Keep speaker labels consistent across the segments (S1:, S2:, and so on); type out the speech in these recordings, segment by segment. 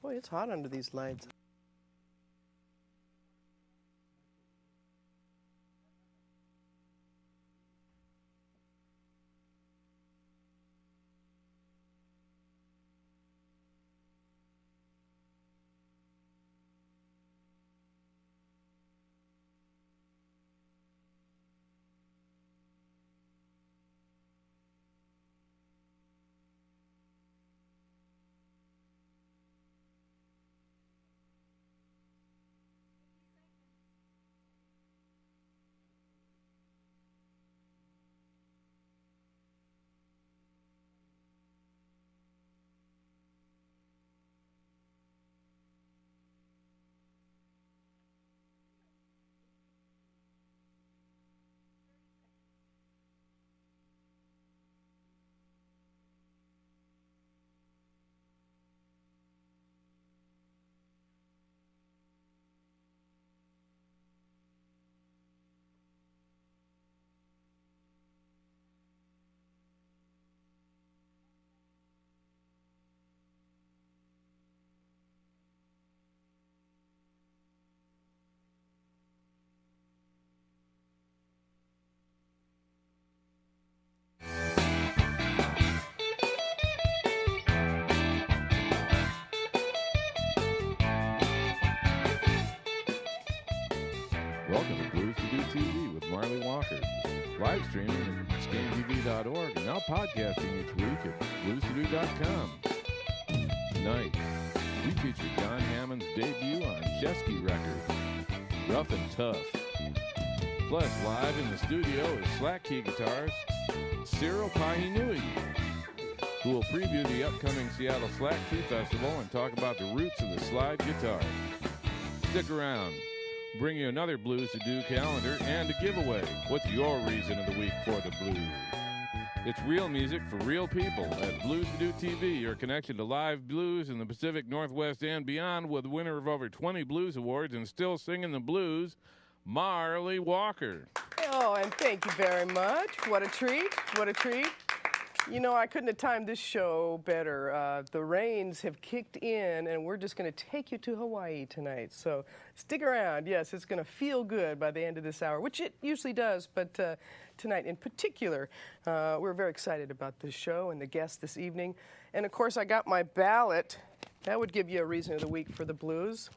S1: Boy, it's hot under these lights.
S2: Welcome to BluesToDo TV with Marlee Walker. Live streaming at ScanTV.org and now podcasting each week at BluesToDo.com. Tonight, we feature John Hammond's debut on Chesky Records, Rough and Tough. Plus, live in the studio is slack key guitarist Cyril Pahinui, who will preview the upcoming Seattle Slack Key Festival and talk about the roots of the slide guitar. Stick around. Bring you another BluesToDo calendar and a giveaway. What's your reason of the week for the blues? It's real music for real people at BluesToDo TV, your connection to live blues in the Pacific Northwest and beyond, with winner of over 20 blues awards and still singing the blues, Marlee Walker.
S1: Oh, and thank you very much. What a treat. What a treat. You know, I couldn't have timed this show better. The rains have kicked in, and we're just going to take you to Hawaii tonight. So stick around. Yes, it's going to feel good by the end of this hour, which it usually does, but tonight in particular, we're very excited about this show and the guests this evening. And, of course, I got my ballot. That would give you a reason of the week for the blues.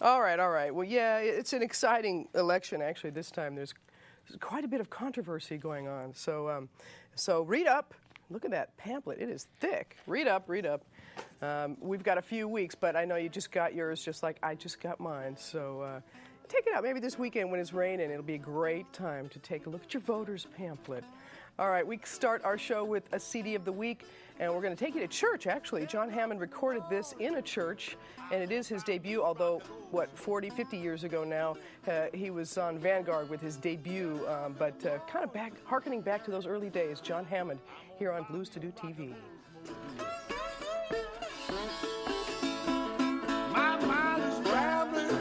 S1: All right, all right. Well, yeah, it's an exciting election, actually, this time. There's quite a bit of controversy going on. So read up. Look at that pamphlet. It is thick. Read up, read up. We've got a few weeks, but I know you just got yours just like I just got mine. So take it out. Maybe this weekend when it's raining, it'll be a great time to take a look at your voter's pamphlet. All right, we start our show with a CD of the week, and we're going to take you to church, actually. John Hammond recorded this in a church, and it is his debut, although, 50 years ago now, he was on Vanguard with his debut, but kind of hearkening back to those early days. John Hammond here on BluesToDo TV.
S3: My mind is rambling.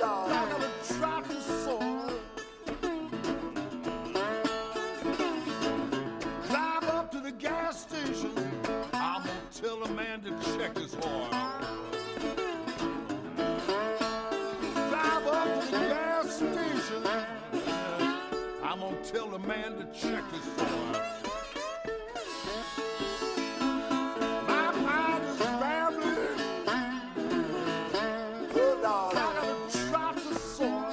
S3: I got a tropical soul. Drive up to the gas station. I'm gonna tell the man to check his oil. Drive up to the gas station. I'm gonna tell the man to check his oil. My mind is rambling. Oh Lord, I gotta try to soar.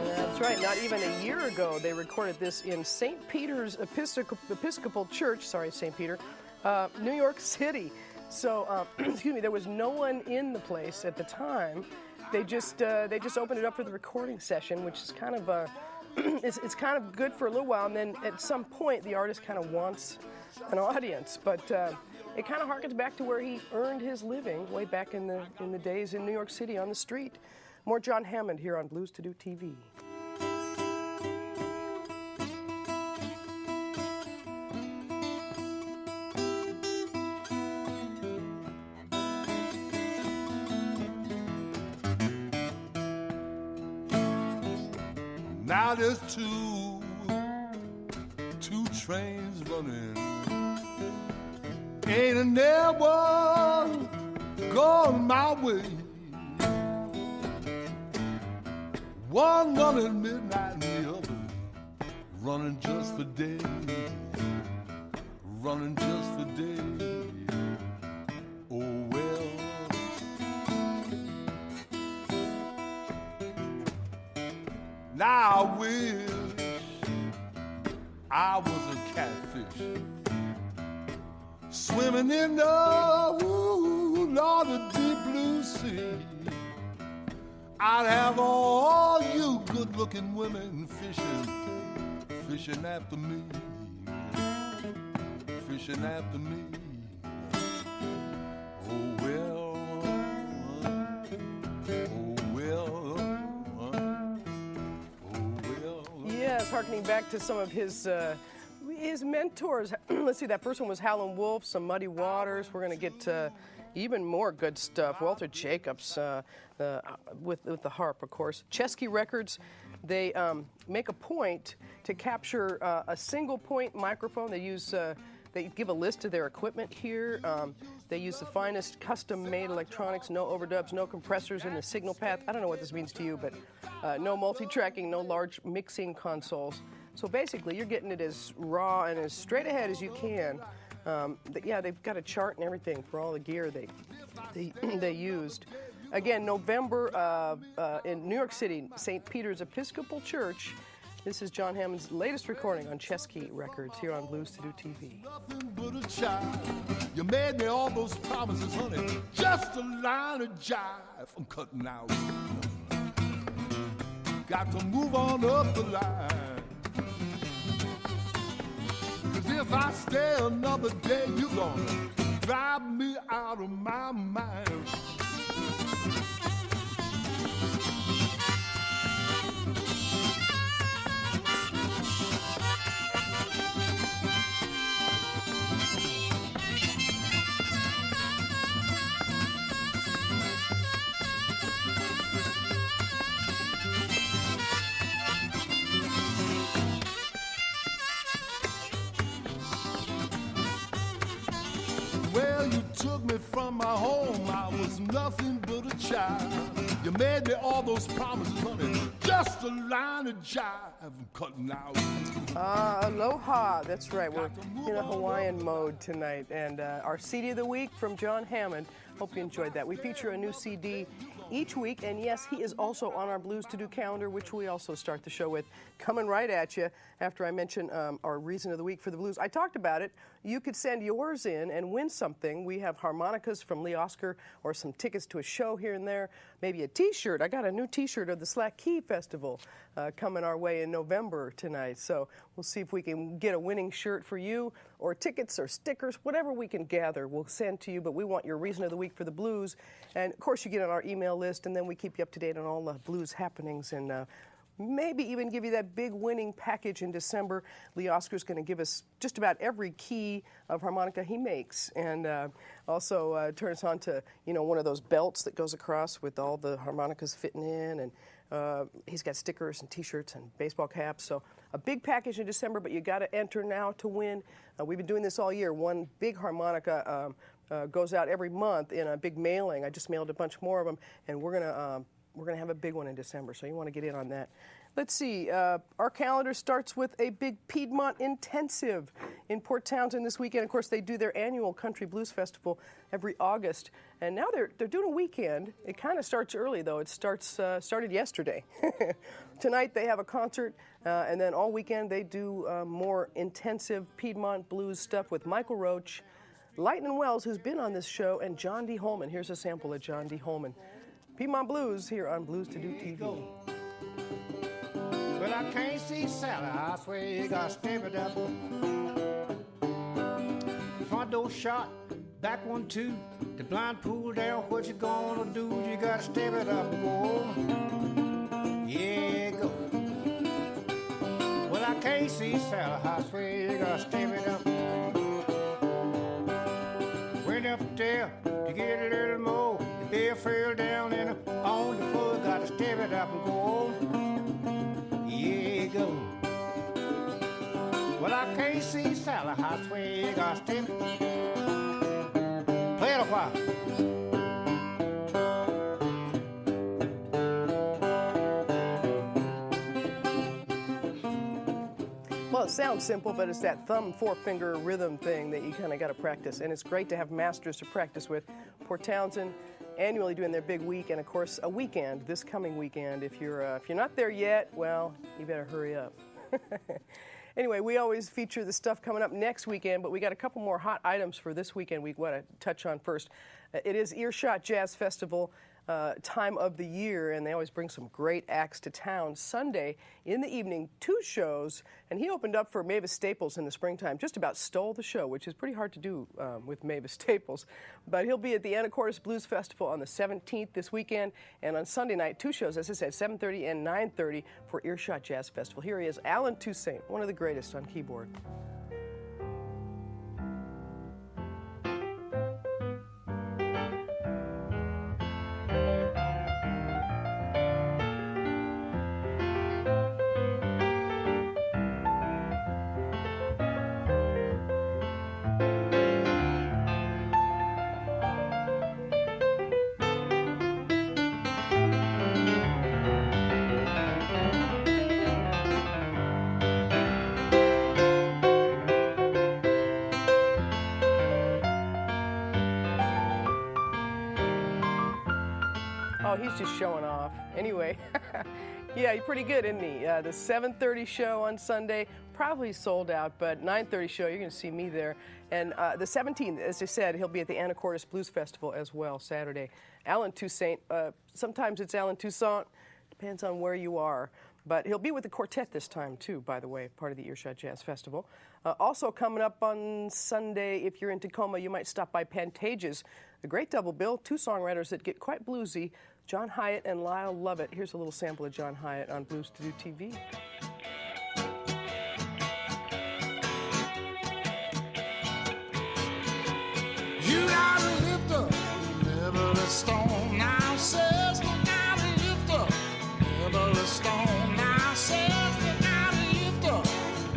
S1: That's right. Not even a year ago, they recorded this in St. Peter's Episcopal Church, St. Peter, New York City. So, excuse me, there was no one in the place at the time. They just opened it up for the recording session, which is kind of it's kind of good for a little while, and then at some point the artist kind of wants an audience. But it kind of harkens back to where he earned his living way back in the days in New York City on the street. More John Hammond here on BluesToDo TV.
S3: Now there's two trains running. Ain't a never going my way. One running midnight and the other running just for days. Running just for days. Oh well. Now I wish I was a catfish swimming in the Lord, the deep blue sea. I'd have all you good-looking women fishing after me, fishing after me. Oh well, oh well, oh well.
S1: Yes, harkening back to some of his mentors. Let's see, that first one was Howlin' Wolf, some Muddy Waters. We're going to get even more good stuff. Walter Jacobs with the harp, of course. Chesky Records, they make a point to capture a single point microphone. They use they give a list of their equipment here. They use the finest custom-made electronics, no overdubs, no compressors in the signal path. I don't know what this means to you, but no multi-tracking, no large mixing consoles. So basically, you're getting it as raw and as straight ahead as you can. Yeah, they've got a chart and everything for all the gear they used. Again, November in New York City, St. Peter's Episcopal Church. This is John Hammond's latest recording on Chesky Records here on BluesToDo TV.
S3: Nothing but a child. You made me all those promises, honey. Just a line of jive. I'm cutting out. Got to move on up the line. 'Cause if I stay another day, you're gonna drive me out of my mind. Well, you took me from my home, I was nothing but a child. You made me all those promises, honey, just a line of jive. I'm cutting out.
S1: Aloha, that's right. We're in a Hawaiian mode tonight. And our CD of the week from John Hammond. Hope you enjoyed that. We feature a new CD each week, and yes, he is also on our BluesToDo calendar, which we also start the show with, coming right at you after I mention our reason of the week for the blues. I talked about it. You could send yours in and win something. We have harmonicas from Lee Oscar or some tickets to a show here and there, maybe a T-shirt. I got a new T-shirt of the Slack Key Festival coming our way in November tonight, so we'll see if we can get a winning shirt for you or tickets or stickers, whatever we can gather, we'll send to you, but we want your reason of the week for the blues. And, of course, you get on our email list, and then we keep you up to date on all the blues happenings and maybe even give you that big winning package in December. Lee Oscar's going to give us just about every key of harmonica he makes, and also turn us on to, you know, one of those belts that goes across with all the harmonicas fitting in, and he's got stickers and T-shirts and baseball caps. So a big package in December, but you got to enter now to win. We've been doing this all year. One big harmonica goes out every month in a big mailing. I just mailed a bunch more of them, and we're gonna have a big one in December, so you want to get in on that. Let's see, our calendar starts with a big Piedmont intensive in Port Townsend this weekend. Of course, they do their annual Country Blues Festival every August, and now they're doing a weekend. It kind of starts early, though. It started yesterday. Tonight they have a concert, and then all weekend they do more intensive Piedmont blues stuff with Michael Roach, Lightnin' Wells, who's been on this show, and John D. Holman. Here's a sample of John D. Holman. Piedmont Blues here on BluesToDo TV.
S4: Well, I can't see Sally, I swear you gotta step it up. Front door shot, back one two. The blind pool down, what you gonna do? You gotta step it up, boy. Yeah, go. Well, I can't see Sally, I swear you gotta step it up. Went up there to get a little more. The beer fell down and on the floor. Gotta step it up and go. Yeah. sweet Sally, how sweet got steady. Play it a while.
S1: Well, it sounds simple, but it's that thumb, four-finger rhythm thing that you kind of got to practice. And it's great to have masters to practice with. Port Townsend annually doing their big week, and of course a weekend, this coming weekend. If you're not there yet, well, you better hurry up. Anyway, we always feature the stuff coming up next weekend, but we got a couple more hot items for this weekend we want to touch on first. It is Earshot Jazz Festival time of the year, and they always bring some great acts to town. Sunday in the evening, 2 shows, and he opened up for Mavis Staples in the springtime. Just about stole the show, which is pretty hard to do with Mavis Staples. But he'll be at the Anacortes Blues Festival on the 17th this weekend, and on Sunday night, 2 shows, as I said, 7:30 and 9:30 for Earshot Jazz Festival. Here he is, Alan Toussaint, one of the greatest on keyboard. Oh, he's just showing off. Anyway, yeah, he's pretty good, isn't he? The 7:30 show on Sunday, probably sold out, but 9:30 show, you're going to see me there. And the 17th, as I said, he'll be at the Anacortes Blues Festival as well, Saturday. Alan Toussaint, sometimes it's Alan Toussaint, depends on where you are. But he'll be with the quartet this time, too, by the way, part of the Earshot Jazz Festival. Also coming up on Sunday, if you're in Tacoma, you might stop by Pantages. A great double bill, 2 songwriters that get quite bluesy, John Hyatt and Lyle Lovett. Here's a little sample of John Hyatt on BluesToDo TV.
S3: You gotta lift up every stone now, says you gotta lift up every stone now, says you gotta lift up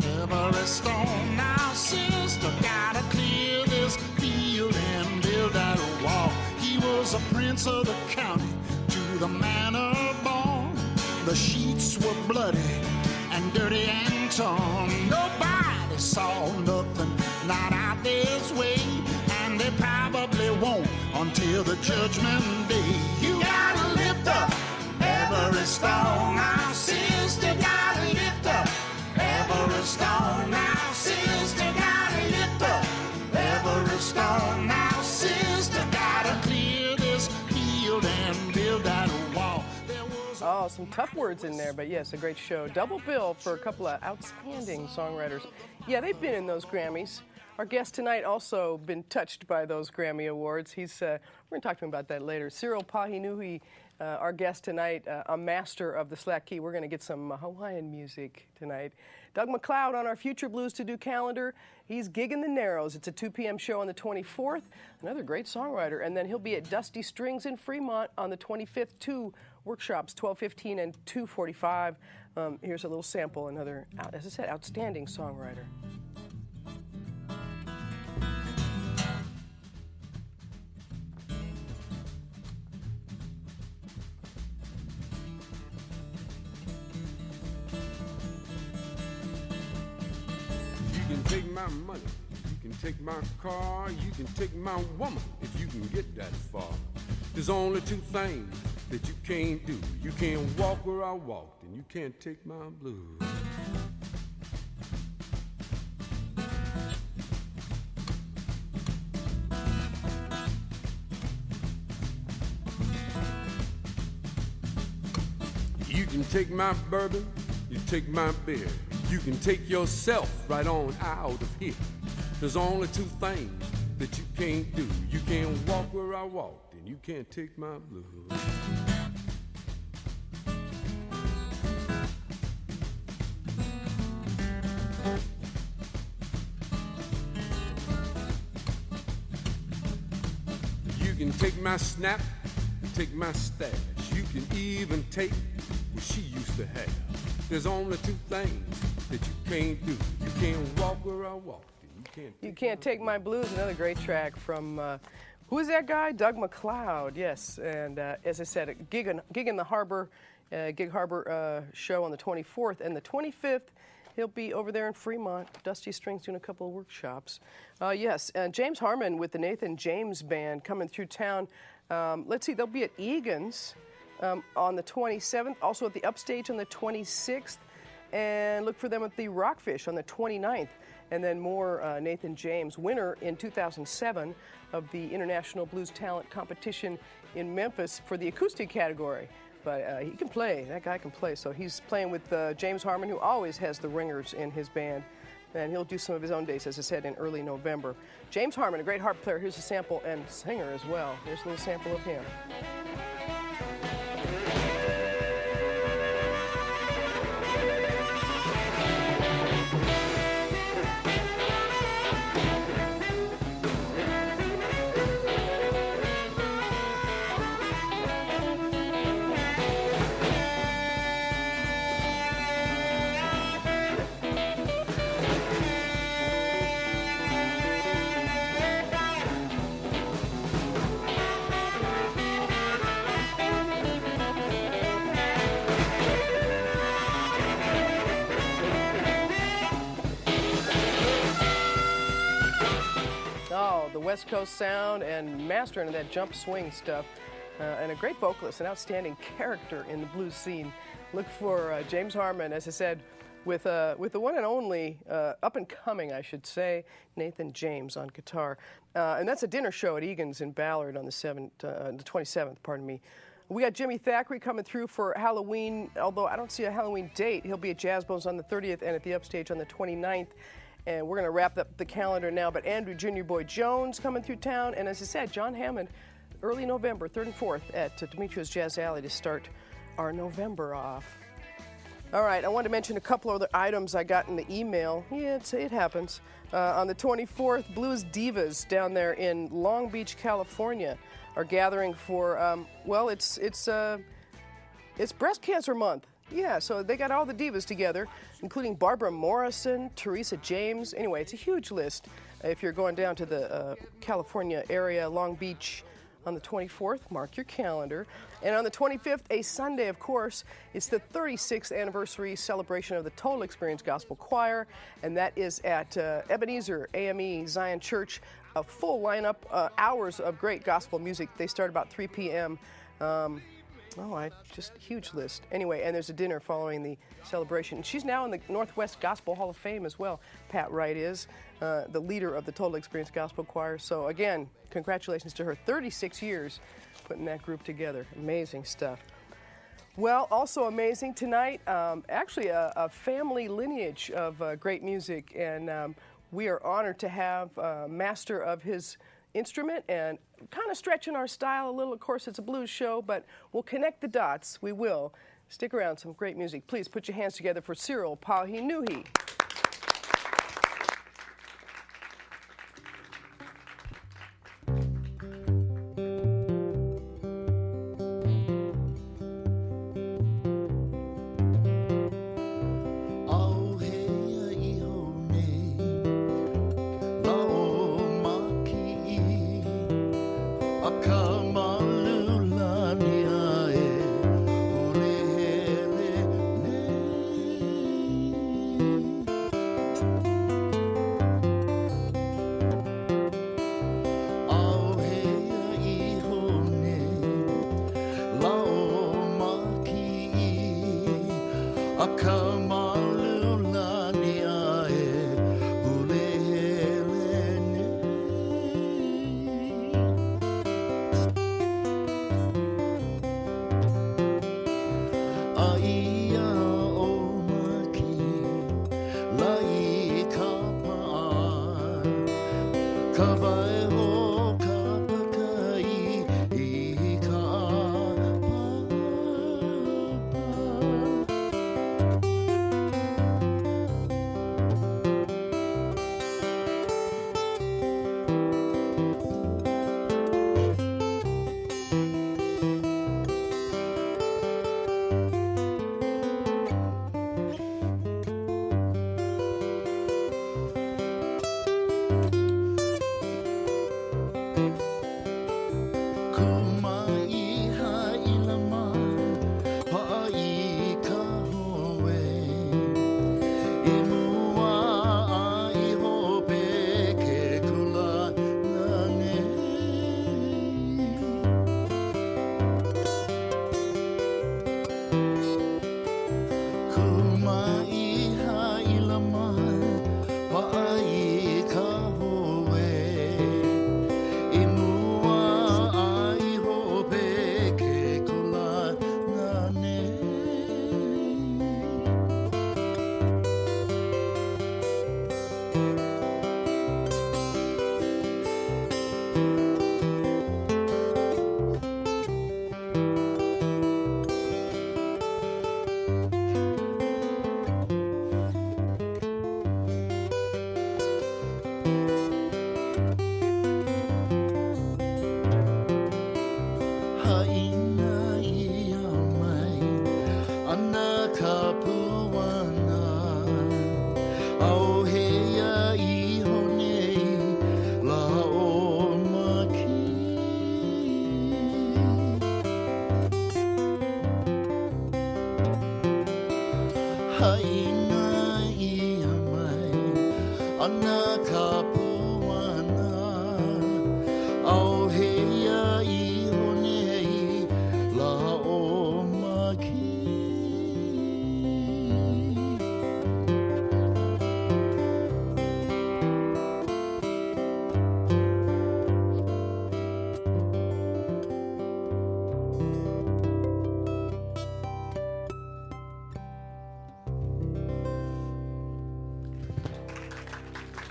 S3: every stone now, sister, gotta clear this field and build that wall. He was a prince of the county, to the manor born. The sheets were bloody and dirty and torn. Nobody saw nothing, not out this way, and they probably won't until the judgment day. You gotta lift up every stone now, sister, gotta lift up every stone now, sister, gotta lift up every stone now, sister, gotta clear this field and build that wall.
S1: Oh, some tough words in there, but yes, a great show. Double bill for a couple of outstanding songwriters. Yeah, they've been in those Grammys. Our guest tonight also been touched by those Grammy Awards. We're going to talk to him about that later. Cyril Pahinui, our guest tonight, a master of the slack key. We're going to get some Hawaiian music tonight. Doug McLeod on our future BluesToDo calendar. He's gigging the Narrows. It's a 2 p.m. show on the 24th. Another great songwriter. And then he'll be at Dusty Strings in Fremont on the 25th. 2 workshops, 12:15 and 2:45. Here's a little sample. Another, as I said, outstanding songwriter.
S5: You can take my money, you can take my car, you can take my woman if you can get that far. There's only 2 things that you can't do. You can't walk where I walked, and you can't take my blues. You can take my bourbon, you take my beer. You can take yourself right on out of here. There's only 2 things that you can't do. You can't walk where I walked, and you can't take my blues. You can take my snap, take my stash. You can even take what she used to have. There's only two things that you can't do. You can't walk where I walk.
S1: You Can't Take My Blues, another great track from, who is that guy? Doug McLeod, yes. And as I said, a gig in the Harbor, Gig Harbor show on the 24th. And the 25th, he'll be over there in Fremont. Dusty Strings doing a couple of workshops. Yes, James Harmon with the Nathan James Band coming through town. Let's see, they'll be at Egan's on the 27th, also at the Upstage on the 26th. And look for them at the Rockfish on the 29th. And then more Nathan James, winner in 2007 of the International Blues Talent Competition in Memphis for the acoustic category. But he can play, that guy can play. So he's playing with James Harmon, who always has the ringers in his band. And he'll do some of his own dates, as I said, in early November. James Harmon, a great harp player. Here's a sample, and singer as well. Here's a little sample of him. The West Coast sound and mastering of that jump swing stuff. And a great vocalist, an outstanding character in the blues scene. Look for James Harmon, as I said, with the one and only, up and coming, I should say, Nathan James on guitar. And that's a dinner show at Egan's in Ballard on the 27th, pardon me. We got Jimmy Thackeray coming through for Halloween, although I don't see a Halloween date. He'll be at Jazz Bones on the 30th and at the Upstage on the 29th. And we're going to wrap up the calendar now. But Andrew Junior Boy Jones coming through town. And as I said, John Hammond, early November, 3rd and 4th at Demetrius Jazz Alley to start our November off. All right, I wanted to mention a couple other items I got in the email. Yeah, it happens. On the 24th, Blues Divas down there in Long Beach, California are gathering for, it's Breast Cancer Month. Yeah, so they got all the divas together, including Barbara Morrison, Teresa James. Anyway, it's a huge list. If you're going down to the California area, Long Beach, on the 24th, mark your calendar. And on the 25th, a Sunday, of course, it's the 36th anniversary celebration of the Total Experience Gospel Choir, and that is at Ebenezer AME Zion Church. A full lineup, hours of great gospel music. They start about 3 p.m. Huge list. Anyway, and there's a dinner following the celebration. She's now in the Northwest Gospel Hall of Fame as well. Pat Wright is the leader of the Total Experience Gospel Choir. So again, congratulations to her. 36 years putting that group together. Amazing stuff. Well, also amazing tonight, actually a family lineage of great music. And we are honored to have a master of his instrument and kind of stretching our style a little. Of course, it's a blues show, but we'll connect the dots. We will. Stick around, some great music. Please put your hands together for Cyril Pahinui.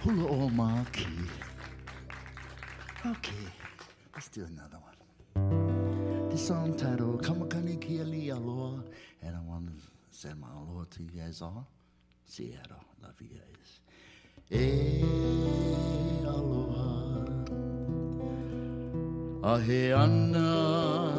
S6: Hula o Maki. Okay, let's do another one. This song titled Kamakani Kiali Aloha, and I want to send my aloha to you guys all. Seattle, love you guys. Aloha, ahe ana.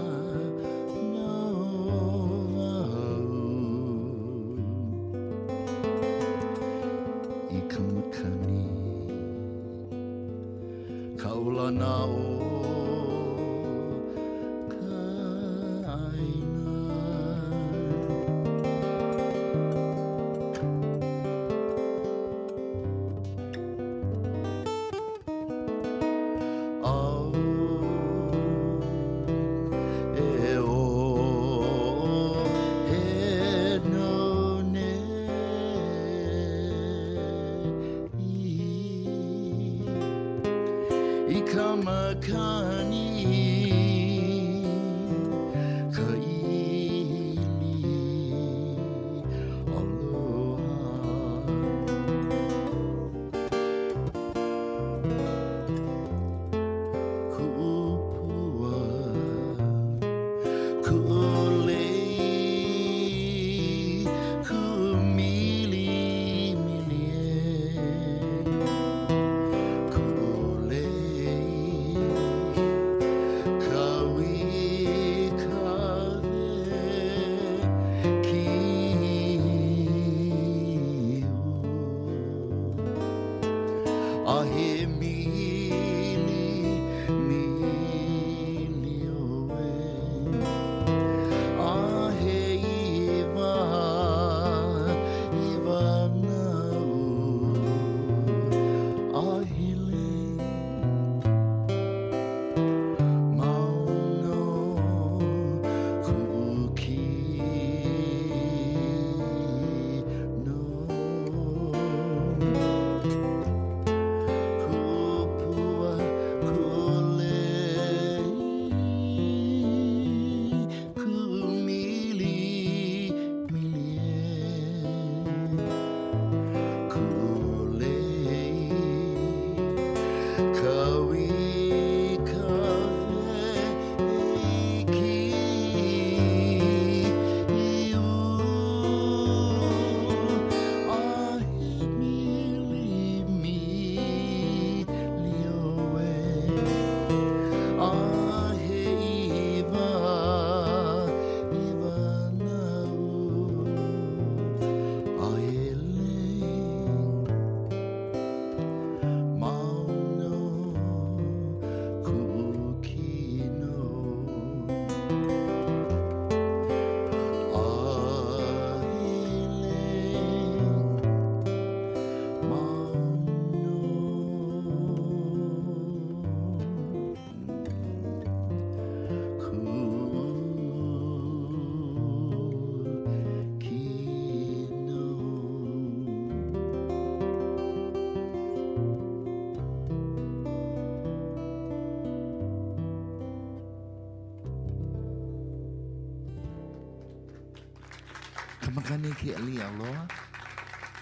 S6: Aloha.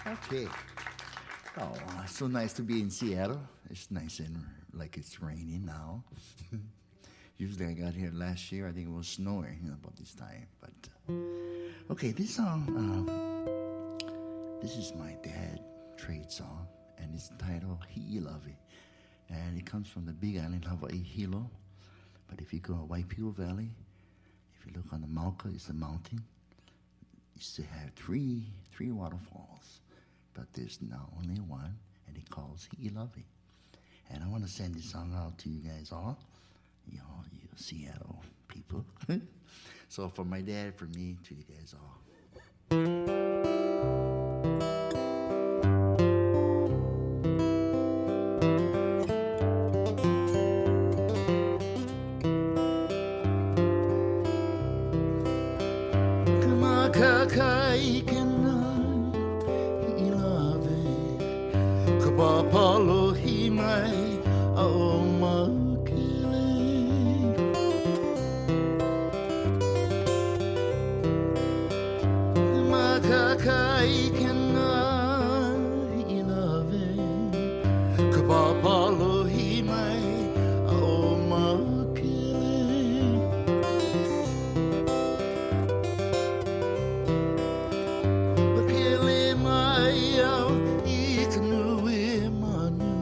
S6: Okay. Oh, so nice to be in Seattle. It's nice and like it's raining now. Usually I got here last year. I think it was snowing about this time. But okay, this song. This is my dad trade song, and it's titled Hi'ilawe, and it comes from the Big Island, Hawaii, Hilo. But if you go to Waipio Valley, if you look on the Mauka, it's a mountain. Used to have three waterfalls, but there's now only one, and it calls Hi'ilawe. And I want to send this song out to you guys all, you Seattle people. So for my dad, for me, to you guys all. Makakaikena ilave Kapapalo himai aomakele Makakaikena ilave Kapapalo himai aomakele Bakele mai au ikanui manu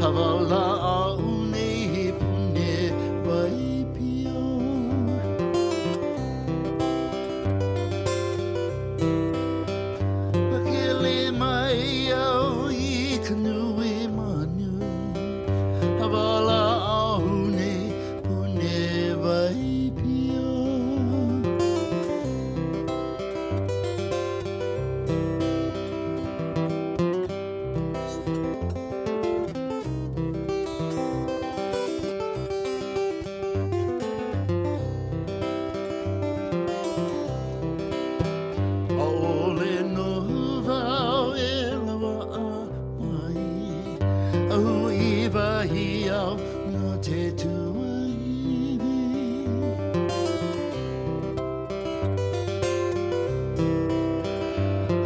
S6: Havala aune hipune vaipio Bakele mai au ikanui manu Havala aune pune vaipio Ole no vau e lawa a mai Au iwa hi au no te tua iwi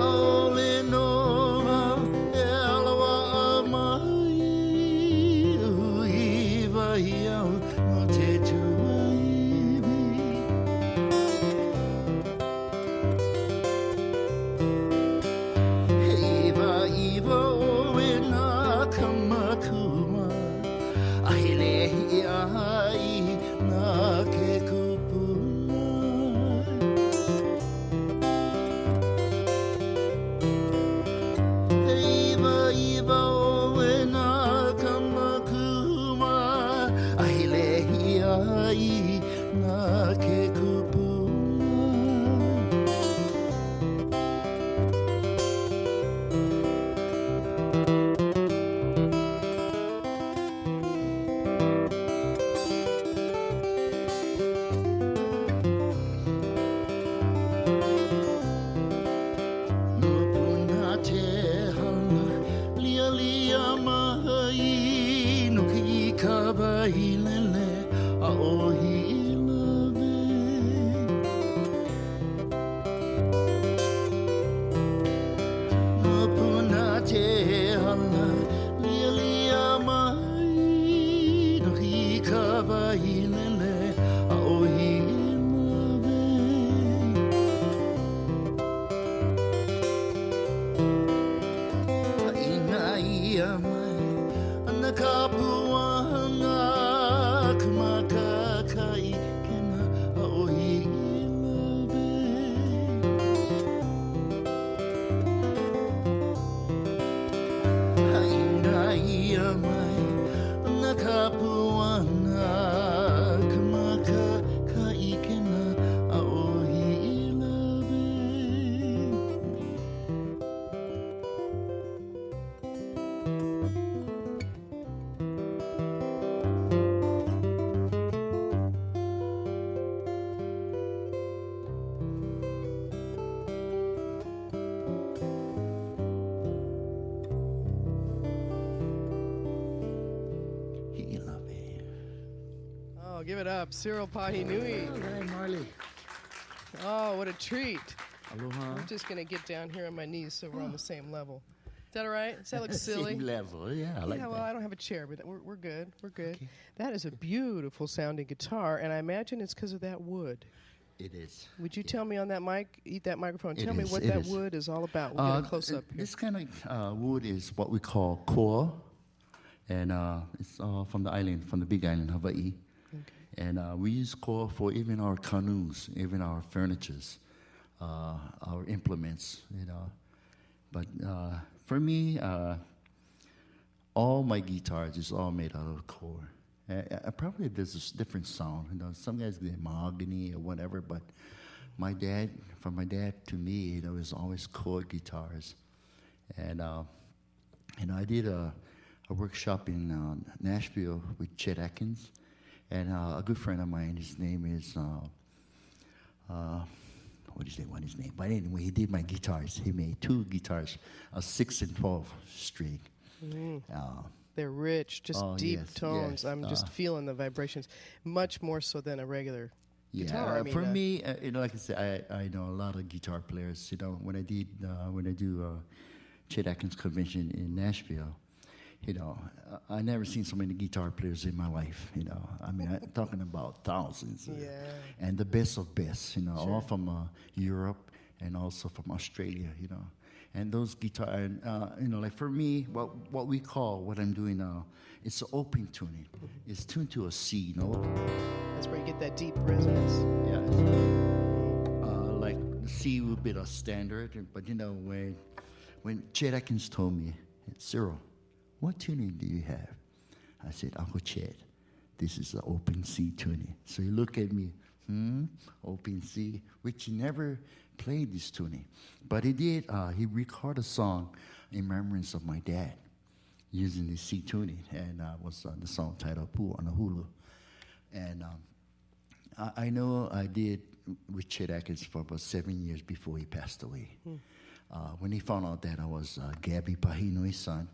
S6: Ole no vau e lawa a mai Au iwa hi au no te tua iwi Iva iva o e nā kamakuma Ahile hi ai nā ke kupuna Iva iva o e nā kamakuma Ahile hi ai nā ke kupuna No puna te hala, lia lia mahai, no ki ka wahi lele, a ohi I love. No puna te hala, lia lia mahai, no ki ka wahi lele, a ohi love. Ina ia mai ana kapuana kumakakai kena aohi love Ina ia mai ana kapuana kumakakai kena aohi love He love it.
S1: Oh, give it up, Cyril Pahinui.
S6: Hey, Marlee.
S1: Oh, what a treat.
S6: Aloha.
S1: I'm just going to get down here on my knees so we're on the same level. Is that all right? Does that look silly?
S6: Same level, yeah, I like
S1: Yeah, well,
S6: that.
S1: I don't have a chair, but we're good. We're good. That is a beautiful sounding guitar, and I imagine it's because of that wood.
S6: It is.
S1: Would you tell me on that mic, eat that microphone,
S6: It
S1: tell me
S6: is,
S1: what
S6: it
S1: that
S6: is.
S1: wood is all about? We'll get a close up here.
S6: This kind of wood is what we call koa, and it's from the island, from the big island, Hawaii. And we use koa for even our canoes, even our furnitures, our implements, you know. But for me, all my guitars is all made out of koa. Probably there's a different sound, you know. Some guys get mahogany or whatever, but my dad, from my dad to me, you know, it was always chord guitars. And I did a workshop in Nashville with Chet Atkins, and a good friend of mine, his name is what is his name? But anyway, he did my guitars. He made 2 guitars, a 6 and 12 string.
S1: They're rich, just deep
S6: yes,
S1: tones.
S6: yes.
S1: I'm just feeling the vibrations, much more so than a regular guitar. I mean,
S6: for me, like I said, I know a lot of guitar players. When I do Chet Atkins convention in Nashville, I never seen so many guitar players in my life. I mean, I'm talking about thousands.
S1: Yeah.
S6: And the best of best. All from Europe and also from Australia. And those guitar, and like for me, what we call what I'm doing now, it's open tuning. It's tuned to a C note.
S1: That's where you get that deep resonance.
S6: Yeah. Like the C would be the standard, but when Chet Atkins told me, Cyril, what tuning do you have? I said, Uncle Chet, this is the open C tuning. So he looked at me, open C, which he never played this tuning. But he did, he recorded a song in remembrance of my dad using this C tuning, and was the song titled Poo on a Hulu. And I know I did with Chet Atkins for about 7 years before he passed away. When he found out that I was Gabby Pahinui's son,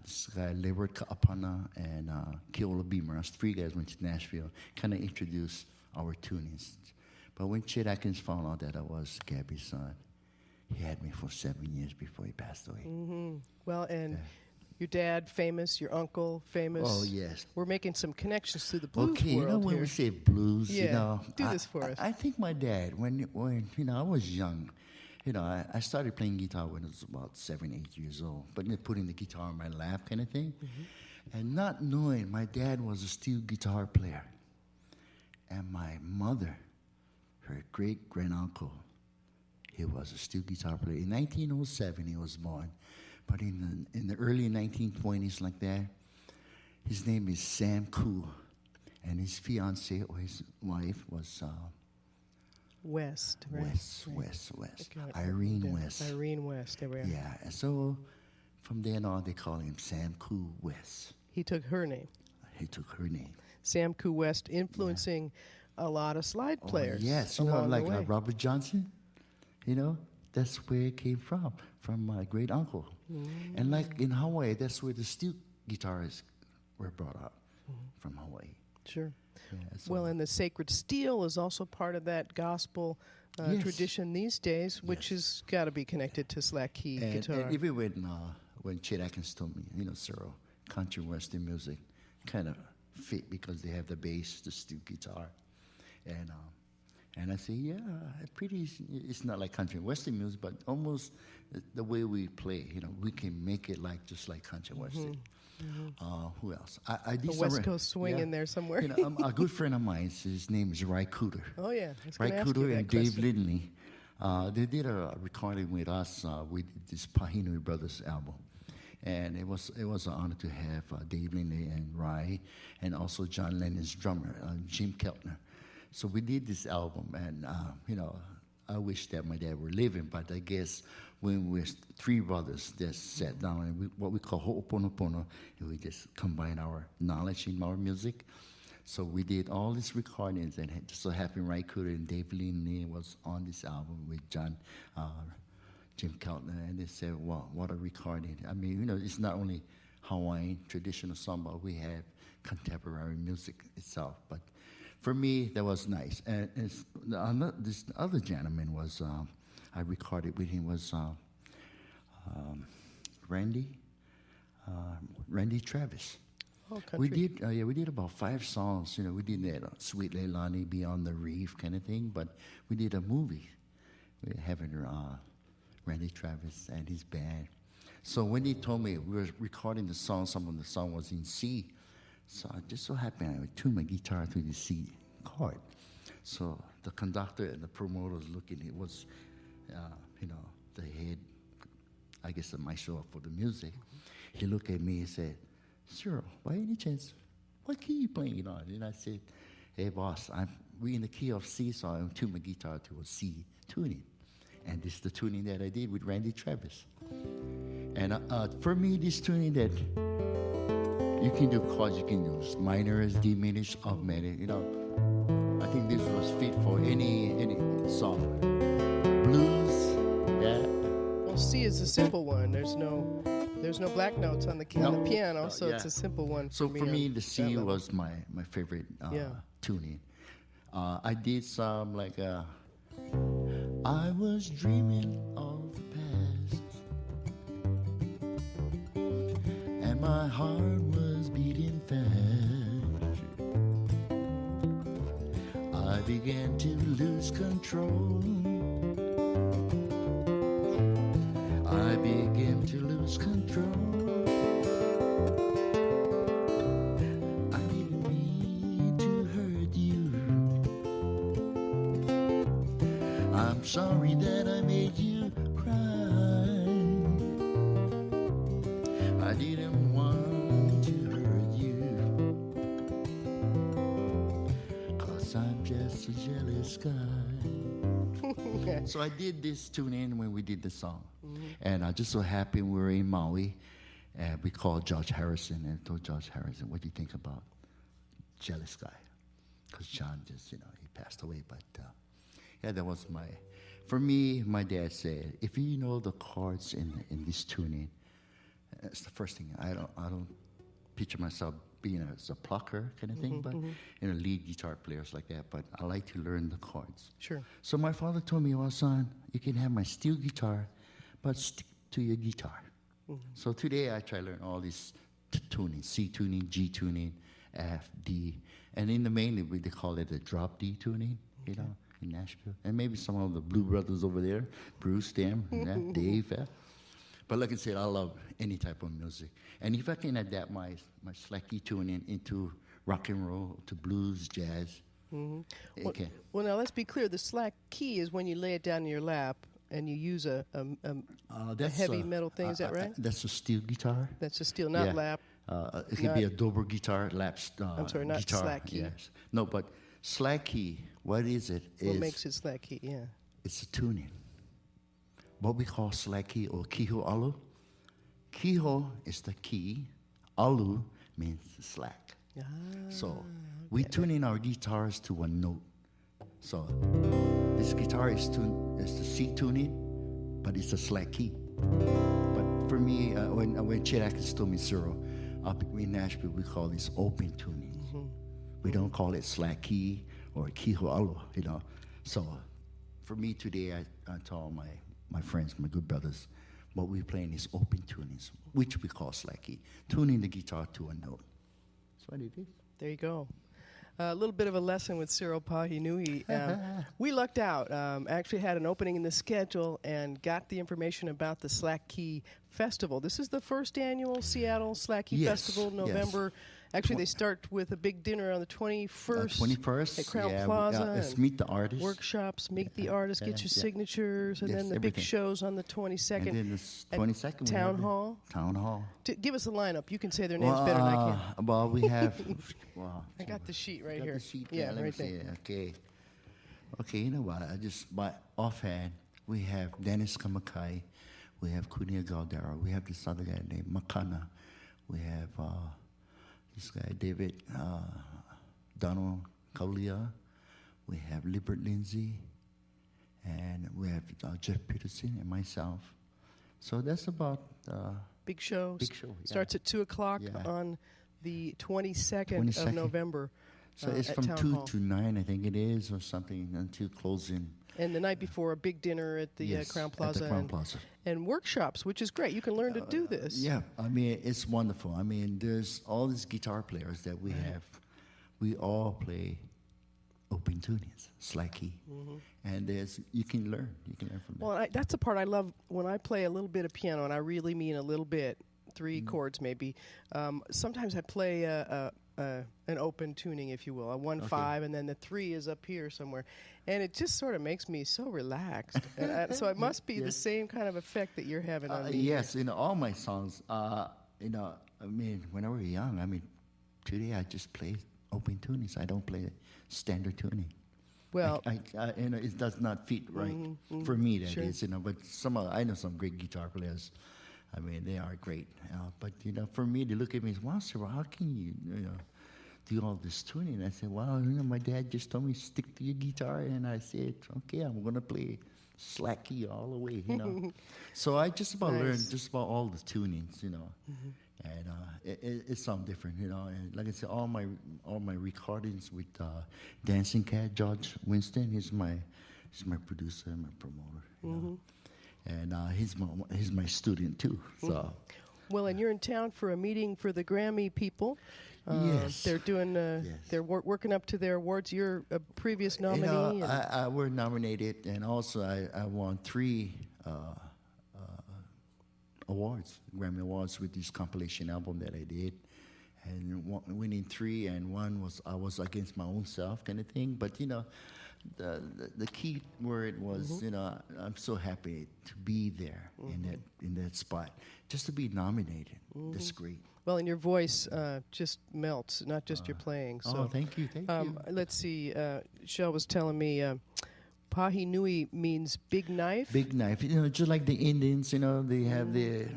S6: this guy, Leonard Kaapana, and Keola Beamer, us 3 guys went to Nashville, kind of introduced our tunings. But when Chet Atkins found out that I was Gabby's son, he had me for 7 years before he passed away.
S1: Well, and your dad famous, your uncle famous.
S6: Oh, yes.
S1: We're making some connections through the blues
S6: Okay,
S1: world
S6: when
S1: here.
S6: we say blues,
S1: do this for us.
S6: I think my dad, when I was young, I started playing guitar when I was about 7, 8 years old, but putting the guitar on my lap kind of thing. And not knowing my dad was a steel guitar player. And my mother, her great-granduncle, he was a steel guitar player. In 1907, he was born. But in the early 1920s like that, his name is Sam Koo. And his fiancée, or his wife, was...
S1: West, right?
S6: West.
S1: Okay.
S6: Irene West.
S1: Irene West, there we are.
S6: Yeah, and so from then on, they call him Sam Koo West.
S1: He took her name.
S6: He took her name.
S1: Sam Koo West, influencing a lot of slide players.
S6: Yes,
S1: along
S6: like
S1: the way.
S6: Robert Johnson, that's where it came from my great uncle. And like in Hawaii, that's where the steel guitarists were brought up, from Hawaii.
S1: Sure.
S6: Yeah, so
S1: Well, and the sacred steel is also part of that gospel tradition these days, which has got to be connected to slack key guitar.
S6: And even when Chet Atkins told me, Cyril, country western music kind of fit because they have the bass, the steel guitar, and I say, it's not like country western music, but almost the way we play, we can make it just like country western. Who else? I did
S1: the West Coast swing in there somewhere.
S6: A good friend of mine, his name is Ry Cooter.
S1: Oh, yeah. I was
S6: Ry
S1: gonna ask you
S6: Cooter
S1: that
S6: and
S1: question.
S6: Dave Lindley. They did a recording with us with this Pahinui Brothers album. And it was an honor to have Dave Lindley and Ry, and also John Lennon's drummer, Jim Keltner. So we did this album, and I wish that my dad were living, but I guess when we're 3 brothers just sat down and what we call ho'oponopono, and we just combine our knowledge in our music. So we did all these recordings, and it just so happened Ry Cooter and Dave Lindley was on this album with Jim Keltner, and they said, wow, what a recording. I mean, it's not only Hawaiian traditional song, but we have contemporary music itself. But for me, that was nice. And this other gentleman was, I recorded with him, was Randy Travis.
S1: Oh, country.
S6: We did about 5 songs. We did that Sweet Leilani, Beyond the Reef kind of thing, but we did a movie. We were having Randy Travis and his band. So when he told me we were recording the song, some of the song was in C. So I just so happened I tuned my guitar to the C chord. So the conductor and the promoters looking, it was, the head, I guess the maestro for the music. He looked at me and said, Cyril, by any chance, what key you playing on? And I said, hey boss, we in the key of C, so I tuned my guitar to a C tuning. And this is the tuning that I did with Randy Travis. And for me, this tuning that you can do chords, you can use minors, diminished, augmented, I think this was fit for any song.
S1: simple one. There's no black notes on the piano, so it's a simple one.
S6: So for me, the C
S1: level.
S6: was my favorite tuning. I did some like I was dreaming of the past, and my heart was beating fast. I began to lose control. I began to lose control. I didn't mean to hurt you. I'm sorry that I made you cry. I didn't want to hurt you, 'cause I'm just a jealous guy. So I did this tune in when we did the song. And I just so happened we were in Maui, and we called George Harrison and told George Harrison, what do you think about Jealous Guy? Because John just, he passed away. But that was for me, my dad said, if you know the chords in this tuning, it's the first thing. I don't picture myself being a plucker kind of thing, but lead guitar players like that. But I like to learn the chords.
S1: Sure.
S6: So my father told me, well, son, you can have my steel guitar, but stick to your guitar. So today I try to learn all these tuning, C tuning, G tuning, F, D, and in the mainly they call it a drop D tuning, in Nashville. And maybe some of the Blue Brothers over there, Bruce, them, Dave. But like I said, I love any type of music. And if I can adapt my slacky tuning into rock and roll, to blues, jazz, okay.
S1: Well, now let's be clear. The slack key is when you lay it down in your lap and you use a heavy metal thing. Is that right?
S6: That's a steel guitar.
S1: That's a steel, not lap.
S6: It could be a Dober guitar, lap
S1: I'm sorry, not
S6: guitar.
S1: slack key.
S6: Yes. No, but slack key, what is it?
S1: What makes it slack key,
S6: It's a tuning. What we call slack key or kiho alu. Kiho is the key. Alu means slack. So we tune in our guitars to one note. So this guitar is the C tuning, but it's a slack key. But for me, when Chet Atkins told me, Cyril, up in Nashville, we call this open tuning. We don't call it slack key or kiho alu, So for me today, I told my friends, my good brothers, what we're playing is open tunings, which we call slack key, tuning the guitar to a note. That's what it is.
S1: There you go. A little bit of a lesson with Cyril Pahinui. We lucked out. Actually had an opening in the schedule and got the information about the Slack Key Festival. This is the first annual Seattle Slack Key Festival, November. Actually, they start with a big dinner on the 21st.
S6: 21st.
S1: At Crown Plaza.
S6: Let's meet the artists.
S1: Workshops, meet the artists, get your signatures, and then the big shows on the 22nd.
S6: And then the 22nd.
S1: Town Hall.
S6: Town Hall.
S1: Give us a lineup. You can say their names better than I can.
S6: Well, we have...
S1: I got the sheet right
S6: got
S1: here.
S6: The sheet
S1: yeah,
S6: let
S1: right
S6: me
S1: there.
S6: See. Okay, you know what? By offhand, we have Dennis Kamakai. We have Kunia Galdara. We have this other guy named Makana. We have... this guy, David Donald Kaulia. We have Libert Lindsay. And we have Jeff Peterson and myself. So that's about...
S1: Big show.
S6: Big show, yeah.
S1: Starts at 2 o'clock on the 22nd of November.
S6: So it's from 2 to 9, I think it is, or something, until closing.
S1: And the night before, a big dinner at the Crown Plaza.
S6: At the Crown Plaza.
S1: And workshops, which is great. You can learn to do this.
S6: Yeah, I mean, it's wonderful. I mean, there's all these guitar players that we have. We all play open tunings, slack key. And you can learn. You can learn from that.
S1: Well, that's the part I love when I play a little bit of piano, and I really mean a little bit, 3 chords maybe. Sometimes I play an open tuning, if you will, a 1-5, and then the 3 is up here somewhere, and it just sort of makes me so relaxed. So it must be the same kind of effect that you're having on me.
S6: Yes, all my songs. I mean, when I was young, I mean, today I just play open tunings. I don't play standard tuning.
S1: Well,
S6: it does not fit right for me. That is, but I know some great guitar players. I mean, they are great. But for me, they look at me and say, "Wow, Cyril, how can you do all this tuning. I said, well, my dad just told me stick to your guitar, and I said, okay, I'm gonna play slack key all the way, So I just about learned just about all the tunings, and it sounds different, And like I said, all my recordings with Dancing Cat, George Winston, he's my producer, my promoter, and he's my student too. So.
S1: Well, and you're in town for a meeting for the Grammy people.
S6: Yes.
S1: They're doing. They're working up to their awards. You're a previous nominee.
S6: I were nominated, and also I won 3 awards, Grammy Awards, with this compilation album that I did, and winning 3, and 1 was I was against my own self kind of thing. But the key word was I'm so happy to be there in that spot, just to be nominated. That's great.
S1: Well, and your voice just melts, not just your playing. So,
S6: thank you, thank you.
S1: Let's see. Shell was telling me Pahinui means big knife.
S6: Big knife. Just like the Indians, they have their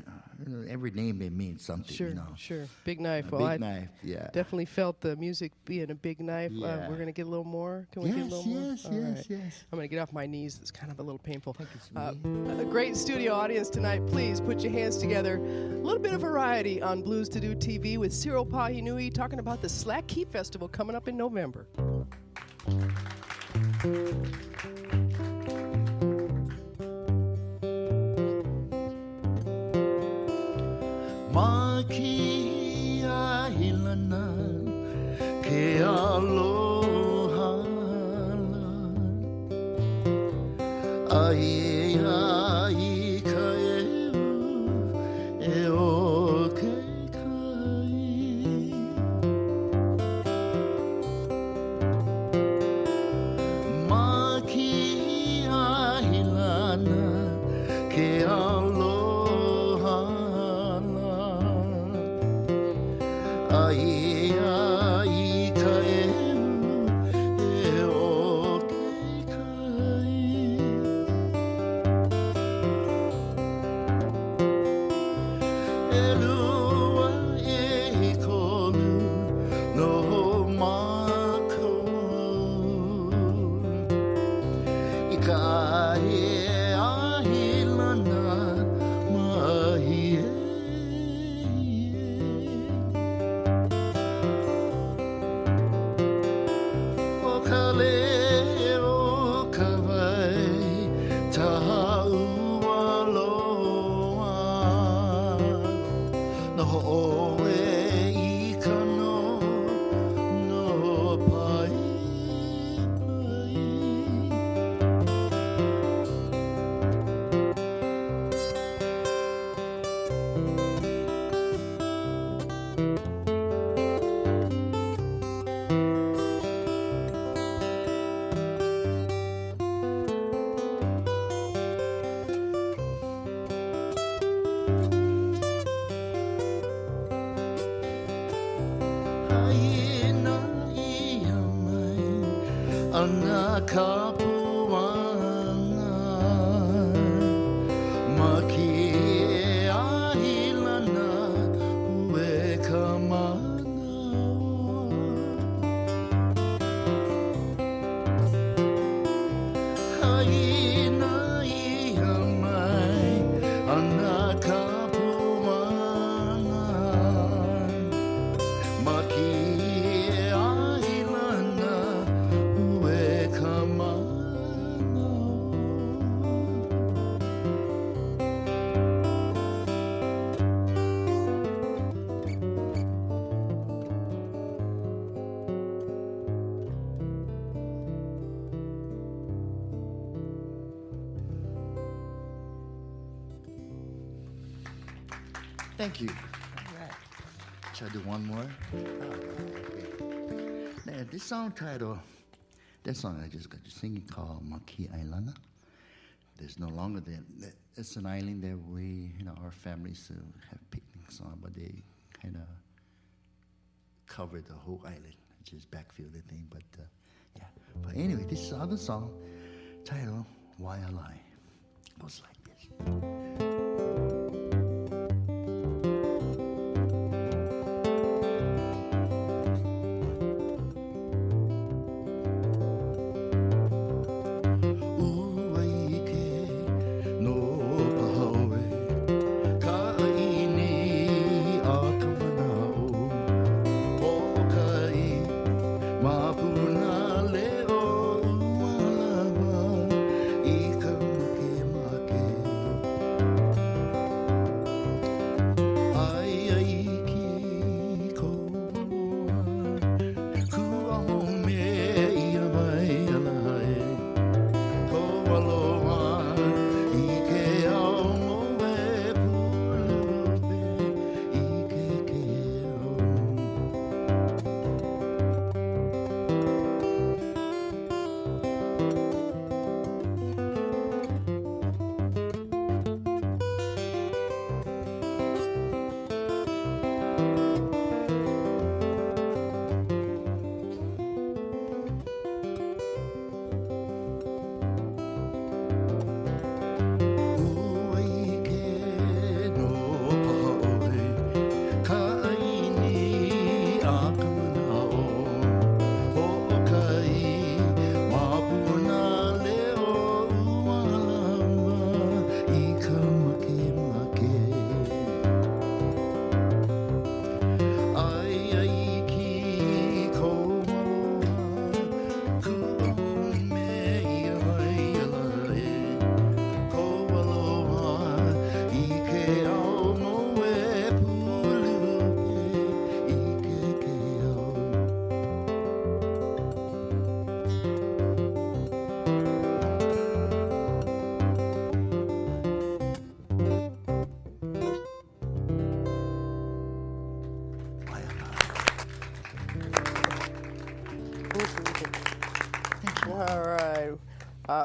S6: every name it means something.
S1: Sure. Big knife.
S6: Big knife. Yeah.
S1: Definitely felt the music being a big knife.
S6: Yeah.
S1: We're gonna get a little more. Can we get a little more?
S6: Yes.
S1: I'm gonna get off my knees. It's kind of a little painful.
S6: Thank you, sweetie.
S1: A great studio audience tonight. Please put your hands together. A little bit of variety on BluesToDo TV with Cyril Pahinui talking about the Slack Key Festival coming up in November.
S6: Makia hilanan ke aloha ai ai kai e o ke kai Makia hilana ke aloha ai ai kai e o ke kai e lua e kolu no mako I ka e ahilana mahi Ana kapuana maki ahilana ue kamana haina ia mai ana kapuana maki Thank you. All right. Shall I do one more? Okay. Now, this song title, that song I just got you singing called Maki Ailana. There's no longer that. It's an island that we, our families have picnics on, but they kind of cover the whole island, just backfill the thing. But yeah. But anyway, this other song titled Why I Lie goes like this.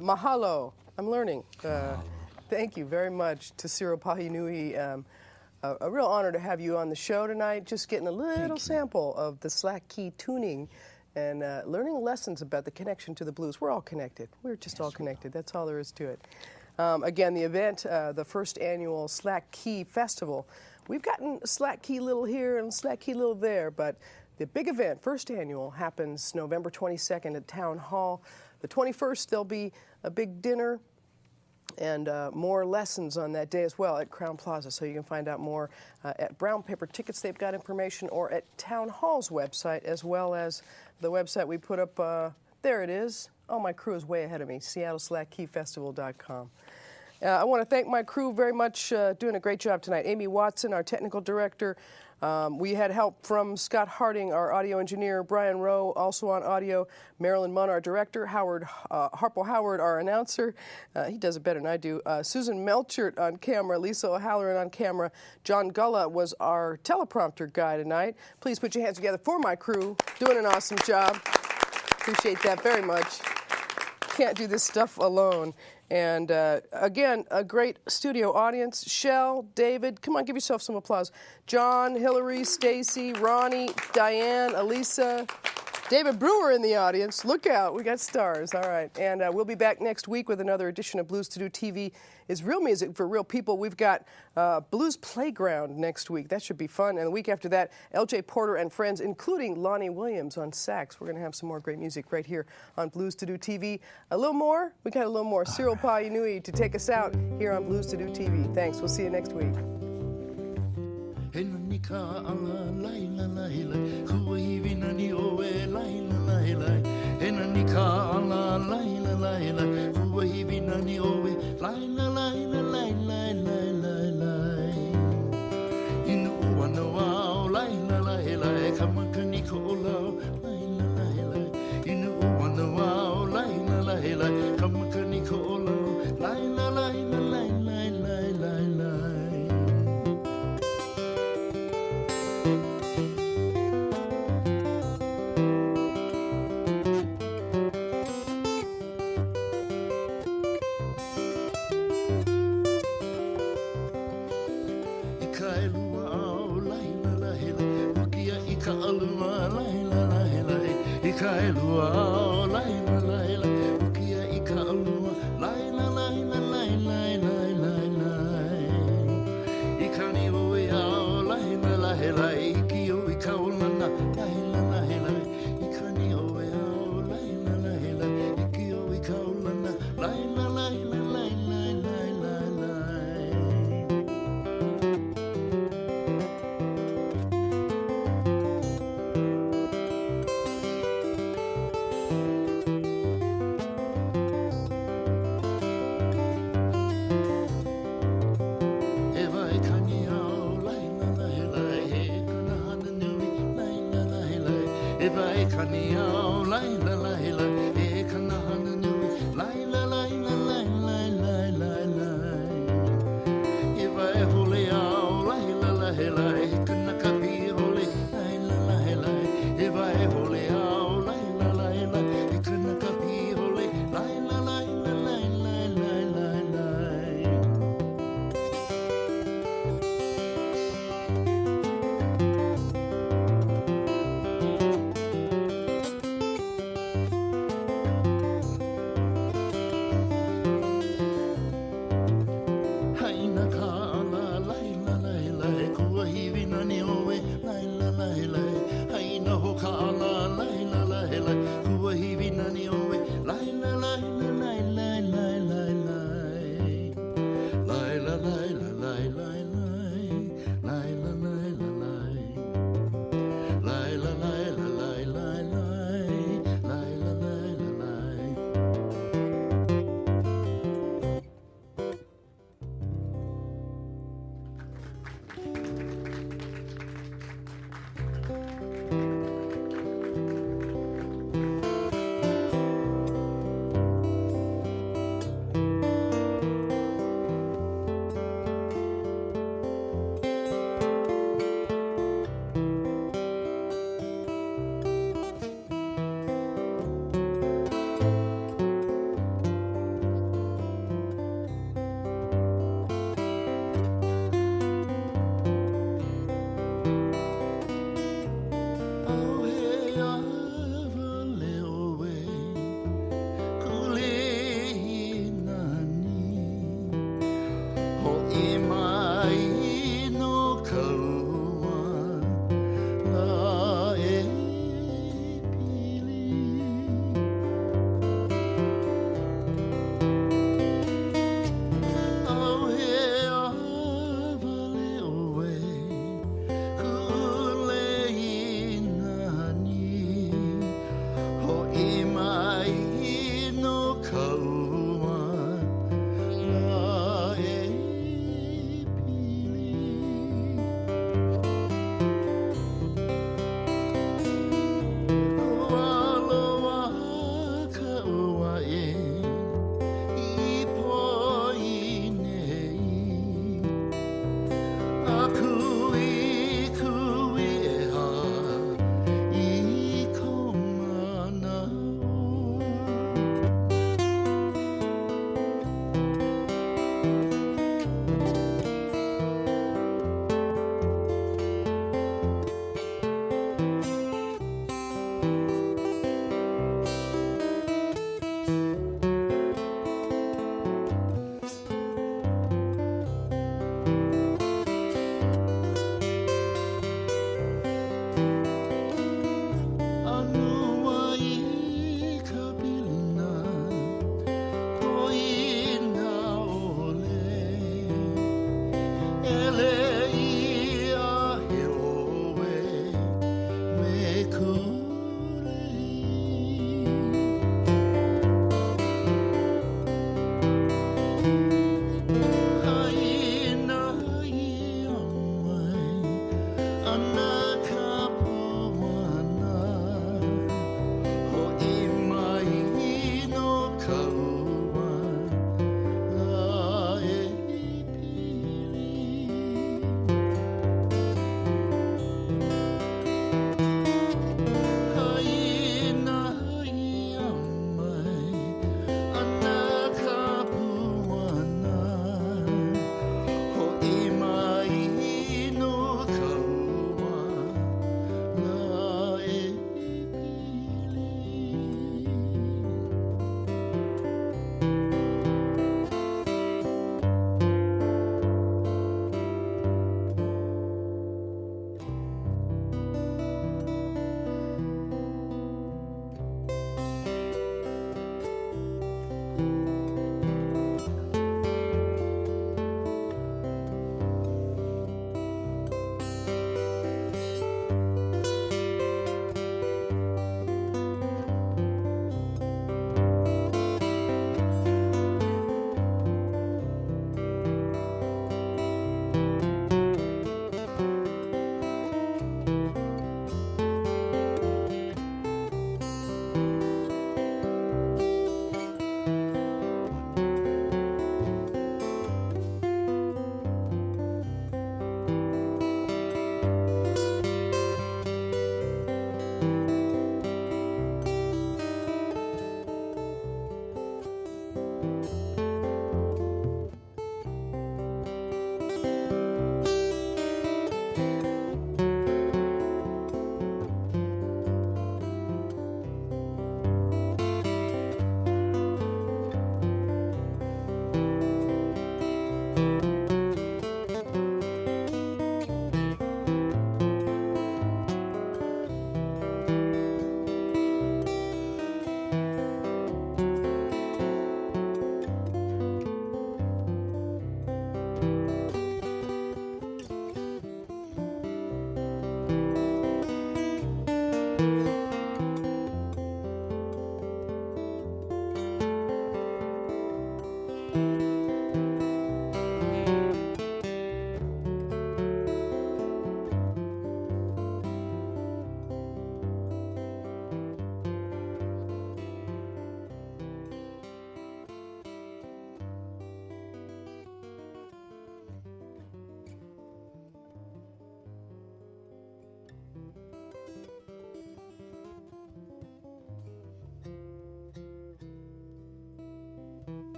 S1: Mahalo. I'm learning. Thank you very much to Cyril Pahinui. A real honor to have you on the show tonight. Just getting a little sample of the slack key tuning and learning lessons about the connection to the blues. We're all connected. We're just all connected. That's all there is to it. Again, the event, the first annual Slack Key Festival. We've gotten Slack Key little here and Slack Key little there, but the big event, first annual, happens November 22nd at Town Hall. The 21st, there'll be a big dinner and more lessons on that day as well at Crown Plaza. So you can find out more at Brown Paper Tickets. They've got information, or at Town Hall's website, as well as the website we put up. There it is. Oh, my crew is way ahead of me. SeattleSlackKeyFestival.com. I want to thank my crew very much, doing a great job tonight. Amy Watson, our technical director. We had help from Scott Harding, our audio engineer, Brian Rowe, also on audio, Marilyn Munn, our director, Harpo Howard, our announcer. He does it better than I do. Susan Melchert on camera, Lisa O'Halloran on camera. John Gulla was our teleprompter guy tonight. Please put your hands together for my crew, doing an awesome job. Appreciate that very much. Can't do this stuff alone. And again, a great studio audience. Shell, David, come on, give yourself some applause. John, Hillary, Stacy, Ronnie, Diane, Elisa, David Brewer in the audience. Look out, we got stars. All right, and we'll be back next week with another edition of BluesToDo TV. Is real music for real people. We've got Blues Playground next week. That should be fun. And the week after that, L.J. Porter and friends, including Lonnie Williams on sax. We're going to have some more great music right here on BluesToDo TV. A little more. We got a little more. Cyril Pahinui to take us out here on BluesToDo TV. Thanks. We'll see you next week.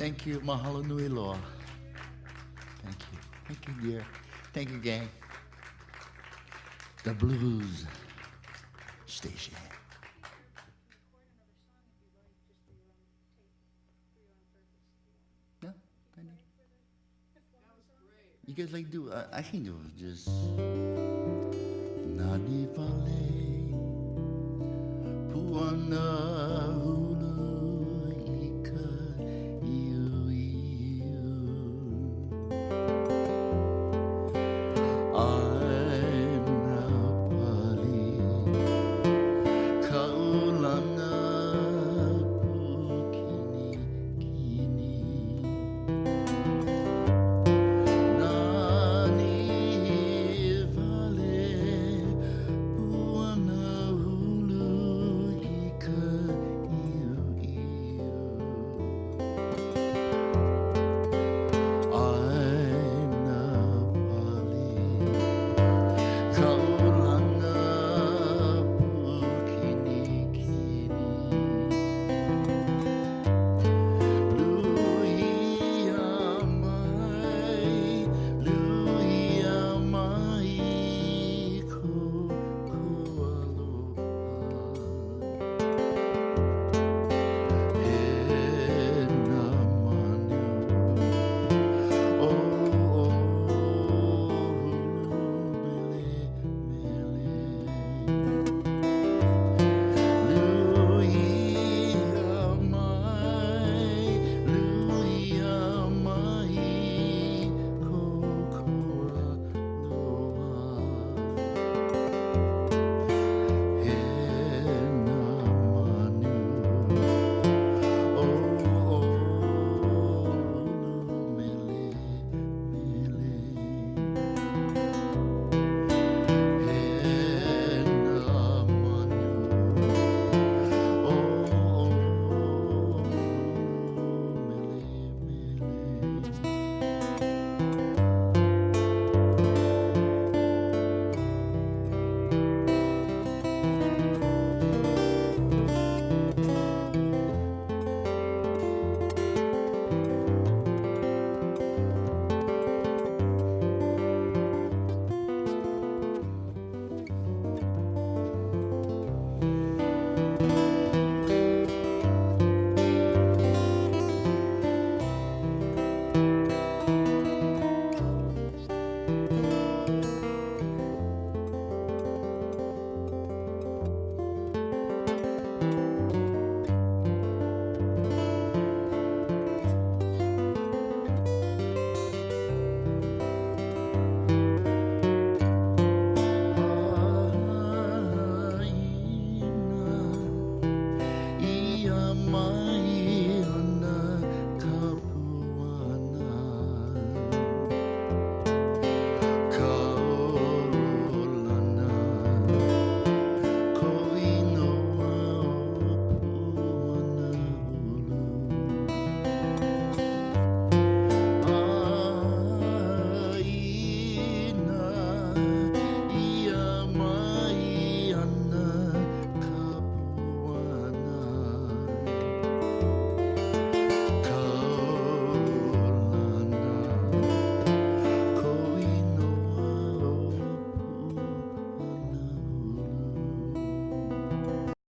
S6: Thank you, mahalo nui loa. Thank you. Thank you, dear. Thank you, gang. The Blues Station. No, I know. You guys like do? I can do it. Just Nani Vale Puana.